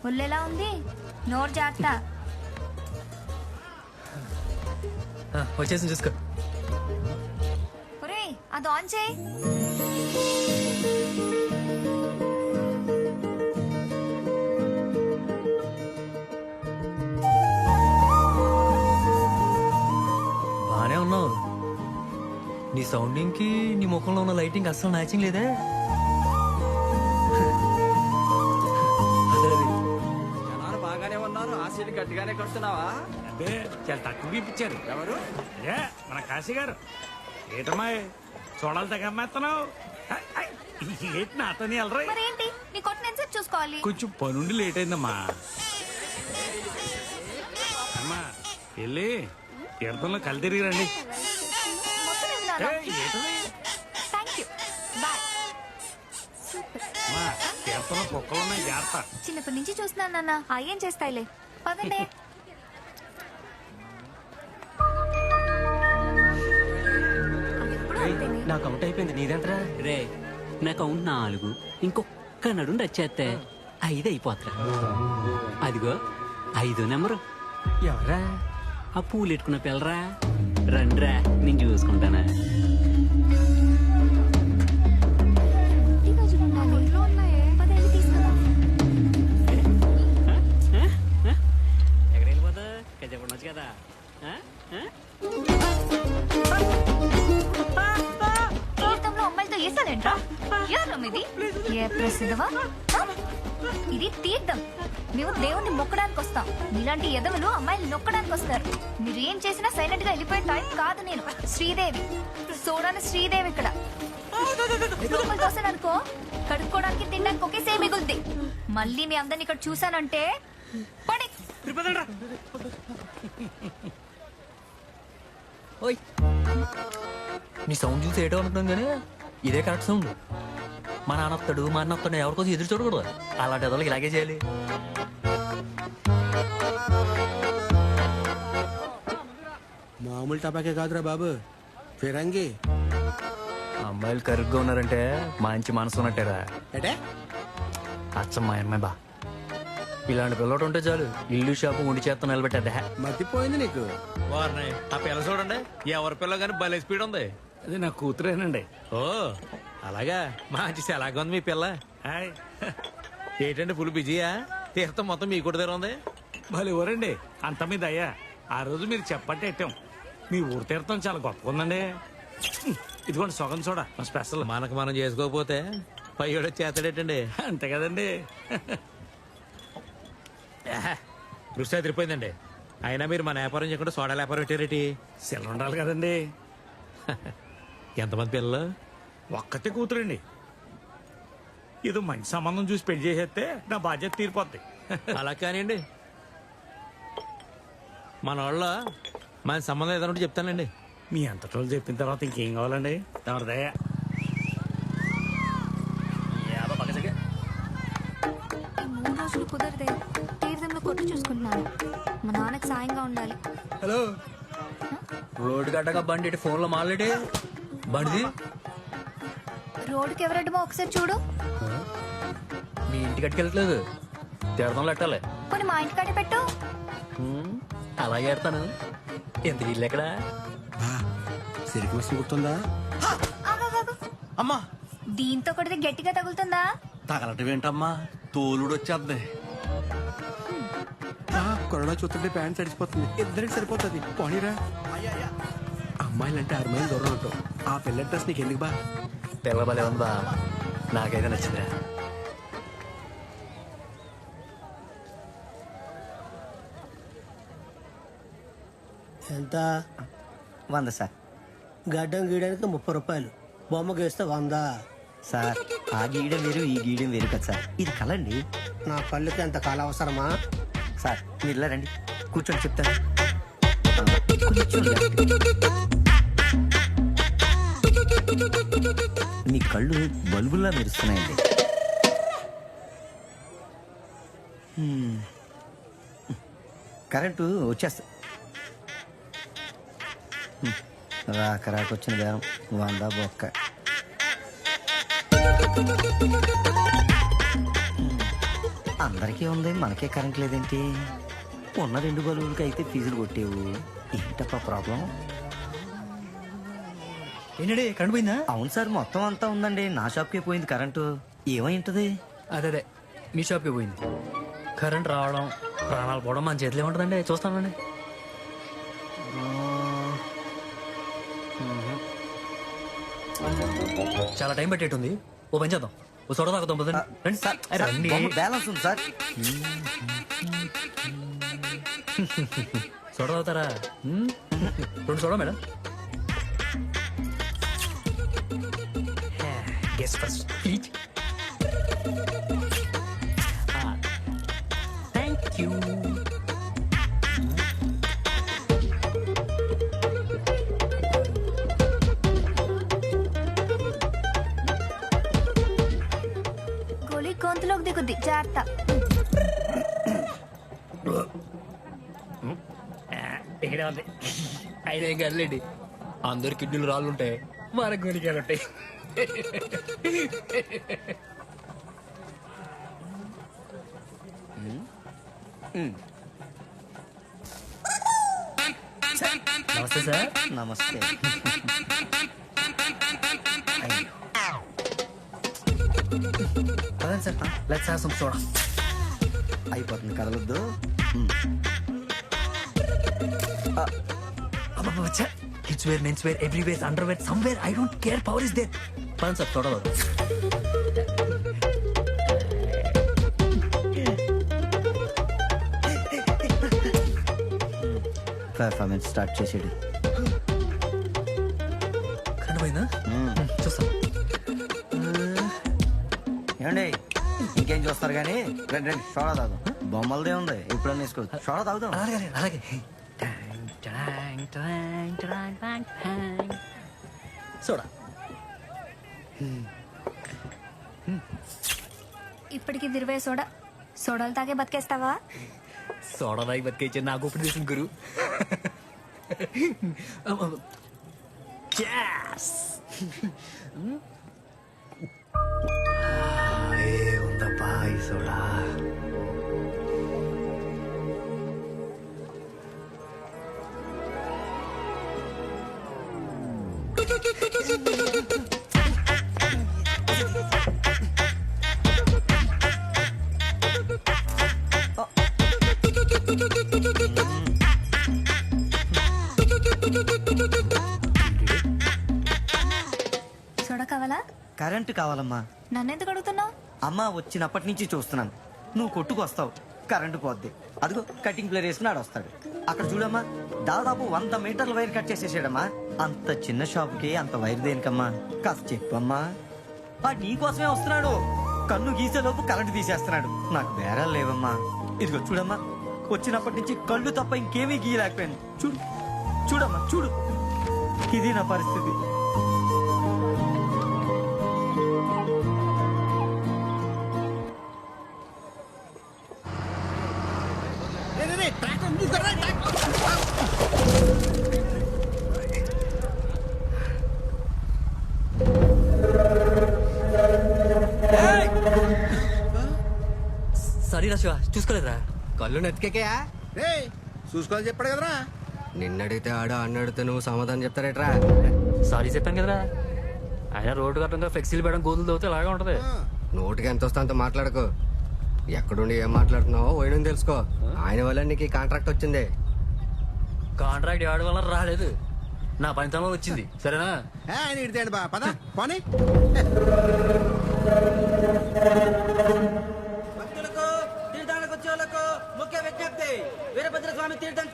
ఒళ్ళెలా ఉంది? నోరు జాగ్రత్త. వచ్చేసి చూసుకో. ఒరేయ్ అది ఆన్ చేయి. బానే ఉన్నావు. నీ సౌండింగ్ కి నీ ముఖంలో ఉన్న లైటింగ్ అస్సలు మ్యాచింగ్ లేదే. జనాలు బాగానే ఉన్నారు. ఆశీలు గట్టిగానే కొడుతున్నావా? అదే చాలా తక్కువ ఇప్పించారు. ఎవరు? ఏ మన కాశీ గారు. ఏటమ్మా చూడాలి తగ్గమ్మేస్తున్నావు. ఏంటి నాతో వెళ్ళరా? మరేంటి నీ కొట్టిన ఎంతసేపు చూసుకోవాలి? కొంచెం పనుండి లేట్ అయిందమ్మా. అమ్మా వెళ్ళి తీర్థంలో కళ్ళు తిరిగి రండి. మొత్తం ఇవ్వనాను. Thank you. బాయ్. అమ్మా తీర్థంలో కుక్కలు ఉన్నాయి, జాగ్రత్త. చిన్నప్పటి నుంచి చూస్తున్నాను నాన్న. అయ్యేం చేస్తాయిలే. పదండి. నాకు అవుట్ అయిపోయింది. నీదెంతరా? రే నా కౌంట్ 4. ఇంకొక్క నడుండి వచ్చేస్తే 5 అయిపోతా. అదిగో 5 నెంబరు. ఎవరా? ఆ పూలు ఎట్టుకున్న పిల్లరా. రండ్రా నేను చూసుకుంటానా. ఎక్కడ వెళ్ళిపోతా? చెప్పండొచ్చు కదా. తీర్థంలో అమ్మాయిలతో వేసాలేంట్రా? ఎవరు ఇది? ఏ ప్రసిద్ధవా? ఇది తీర్థం. మేము దేవుణ్ణి మొక్కడానికి వస్తాం. మీలాంటి ఎదవలు అమ్మాయిలు నొక్కడానికి వస్తారు. మీరు ఏం చేసినా సైలెంట్ గా వెళ్ళిపోయే టైప్ కాదు నేను. శ్రీదేవి చూడాలి. శ్రీదేవి ఇక్కడ అనుకో కడుక్కోవడానికి తినడానికి ఒకేసే మిగులుద్ది. మళ్ళీ మీ అందరిని ఇక్కడ చూసానంటే పడి. ఓయ్ నీ సౌండ్ చూసి ఏటో అనుకున్నాం కానీ ఇదే కరెక్ట్ సౌండ్. మా నాన్న వస్తాడు, మా అన్న వస్తాడు, ఎవరికోసం ఎదురు చూడకూడదు. అలాంటి ఎదలకి ఇలాగే చేయాలి. మామూలు టపాకే కాదురా బాబు, ఫిరంగి. అమ్మాయిలు కరుగ్గా ఉన్నారంటే మంచి మనసు ఉన్నట్టేరా. అంటే అచ్చం మా అమ్మాయి బా. ఇలాంటి పిల్లడు ఉంటే చాలు ఇల్లు షాపు ఉండి చేత్తో నిలబెట్టేద్దా. మతిపోయింది నీకు. వారిని ఆ పిల్ల చూడండి, ఎవరి పిల్ల కానీ భలే స్పీడ్ ఉంది. అది నా కూతురేనండి. ఓ అలాగా, మంచి ఎలాగ ఉంది మీ పిల్ల? హాయ్. ఏంటంటే ఫుల్ బిజీయా? తీర్థం మొత్తం మీ కూడా దగ్గర ఉంది. భలే ఊరండి. అంత మీద అయ్యా ఆ రోజు మీరు చెప్పంటే ఎట్టాం. మీ ఊరు తీర్థం చాలా గొప్పగా ఉందండి. ఇదిగోండి సొగం చూడ స్పెషల్. మనకు మనం చేసుకోకపోతే పయ్యోడ చేస్తాడేటండి. అంతే కదండి. దృష్టి తిరిపోయిందండి. అయినా మీరు మన వ్యాపారం చేయకుండా సోడా వ్యాపారం పెట్టారేటి? సెల్ ఉండాలి కదండి. ఎంతమంది పిల్లలు? ఒక్కతే కూతురండి. ఏదో మంచి సంబంధం చూసి పెళ్లి చేసేస్తే నా బాధ్యత తీరిపోద్ది. అలా కానివ్వండి, మన వాళ్ళ మన సంబంధం ఏదైనా ఉంటే చెప్తానండి. మీ అంతటోళ్ళు చెప్పిన తర్వాత ఇంకేం కావాలండి? ఎవరిదయ్యా? ఈ 3 రోజులు కుదరదే. తీర్థంలో కొట్టు చూసుకుంటున్నాను. మా నాన్నకి సాయంగా ఉండాలి. హలో, రోడ్డు గడ్డగా బండి ఇటు ఫోన్లో మాట్లాడే బండిది. రోడ్డుకి ఎవరడ్డమో ఒకసారి చూడు. మీ ఇంటికి అట్టుకెళ్ళట్లేదు, తీర్థంలో పెట్టాలి. కొన్ని మా ఇంటి కాడే పెట్టు. అలాగే ఎడతాను. ఎంత ఇల్లు ఎక్కడా? సిరికి మిషన్ గుర్తుందా? ఆగాగాగు. అమ్మా దీంతో కొడితే గట్టిగా తగులుతుందా? తగలటం ఏంటమ్మా, తోలుడు వచ్చేద్ది. కరోనా చూస్తుంటే ప్యాంట్ తడిచిపోతుంది. ఇద్దరికి సరిపోతుంది. పోనీరా. అమ్మాయిలంటే 6 మైలు దూరం ఉంటావు. ఆ పిల్ల డ్రెస్ నీకు ఎందుకు బా? పిల్ల బలే ఉందా? నాకైతే నచ్చిందిరా. ఎంత? 100 సార్. గడ్డం గీయడానికి 30 రూపాయలు. బొమ్మ గీస్తే 100. సార్ ఆ గీయడం వేరు, ఈ గీయడం వేరు కదా సార్. ఇది కలండి. నా కళ్ళకి ఎంత కాలం అవసరమా? సార్ మీరు ఇలా రండి, కూర్చొని చెప్తాను. మీ కళ్ళు బల్బుల్లా మెరుస్తున్నాయండి. కరెంటు వచ్చేస్తా. రాకరాకొచ్చిన బేరం 100 బొక్క. అందరికీ ఉంది, మనకే కరెంట్ లేదేంటి? ఉన్న 2 బల్బులకి అయితే ఫీజులు కొట్టేవు. ఏంటప్పా ప్రాబ్లం? ఏంటండి కరెంట్ పోయిందా? అవును సార్, మొత్తం అంతా ఉందండి. నా షాప్కే పోయింది కరెంటు. ఏమై ఉంటది? అదే మీ షాప్కి పోయింది. కరెంట్ రావడం ప్రాణాలు పోవడం మన చేతిలో ఏముంటుందండి? చూస్తానండి. చాలా టైం పెట్టేట్టుంది. ఓ పని చేద్దాం, ఓ సొడ తాగుతాం పదండి. రండి. సార్, రండి. బొమ్మ బ్యాలెన్స్ ఉంది సార్. సొడ తాగుతారా? 2 soda madam. Guest first please. Thank you. గోళీ గొంతులోకి దిగుద్ది, జాగ్రత్త. ఇక్కడ ఉంది. అయినా ఏం కదలేండి, అందరు కిడ్నీలు రాళ్ళు ఉంటాయి, మన గోలికాయలు ఉంటాయి. నమస్తే సార్. నమస్తే. పదండి sir, let's have some soda. అయిపోతుంది, కదలొద్దు. Kids wear, men's wear, everywhere, under wear, somewhere, I don't care, power is there. పదండి సార్, సోడా తాగుదాం. పర్ఫార్మెన్స్ స్టార్ట్ చేసేది. కరెంట్ పోయిందా? చూస్తాం. ఏమండి, ఇంకేం చూస్తారు కానీ రండి రండి, సోడా తాగుదాం. బొమ్మలదే ఉంది, ఎప్పుడన్నా వేసుకోవచ్చు. సోడా తాగుదాం. అలాగే అలాగే. సోడా. ఇప్పటికి 20 సోడా. సోడాలు తాగే బతికేస్తావా? సోడా తాగి బతికేచ్చే నాకు ఇప్పుడు తీసింది గురు. ఉందప్పా ఈ సోడా. సోడా కావాలా? కరెంటు కావాలమ్మా. నన్నెందుకు అడుగుతున్నావు? అమ్మ వచ్చినప్పటి నుంచి చూస్తున్నాను, నువ్వు కొట్టుకు వస్తావు, కరెంటు పోద్ది. అదిగో కటింగ్ ప్లేర్ వేసుకున్నాడు వస్తాడు. అక్కడ చూడమ్మా, దాదాపు 100 మీటర్ల వైర్ కట్ చేసేసాడమ్మా. అంత చిన్న షాప్కి అంత వైర్ దేనికమ్మా? కాస్త చెప్పమ్మా. నీకోసమే వస్తున్నాడు, కన్ను గీసేలోపు కరెంటు తీసేస్తున్నాడు. నాకు బేరాలు లేవమ్మా. ఇదిగో చూడమ్మా, వచ్చినప్పటి నుంచి కళ్ళు తప్ప ఇంకేమీ గీయలేకపోయాను. చూడు చూడమ్మా, చూడు, ఇది నా పరిస్థితి. సారీ రా శివ, చూసుకోలేదురా. కళ్ళు నెత్తికెక్కయా? చూసుకోవాలి చెప్పాడు కదరా. నిన్నడిగితే ఆడో అన్నడితే నువ్వు సమాధానం చెప్తారేట్రా? సారీ చెప్పాను కదరా. ఆయన రోడ్డు కట్టంగా ఫ్లెక్సీలు పెట్టడం, గోతులు తవ్వుతే ఇలాగే ఉంటది. నోటికి ఎంత వస్తే అంత మాట్లాడుకో. ఎక్కడుండి ఏం మాట్లాడుతున్నావో పోయిన తెలుసుకో. ఆయన వల్ల నీకు కాంట్రాక్ట్ వచ్చింది. కాంట్రాక్ట్ ఎవరి వల్ల రాలేదు, నా పనితనంలో వచ్చింది. సరేనా? ఆయన ఇడితేండి బా పద పోనీ. భక్తులకు తీర్థానికి వచ్చే వాళ్ళకు ముఖ్య విజ్ఞప్తి, వీరభద్ర స్వామి తీర్థం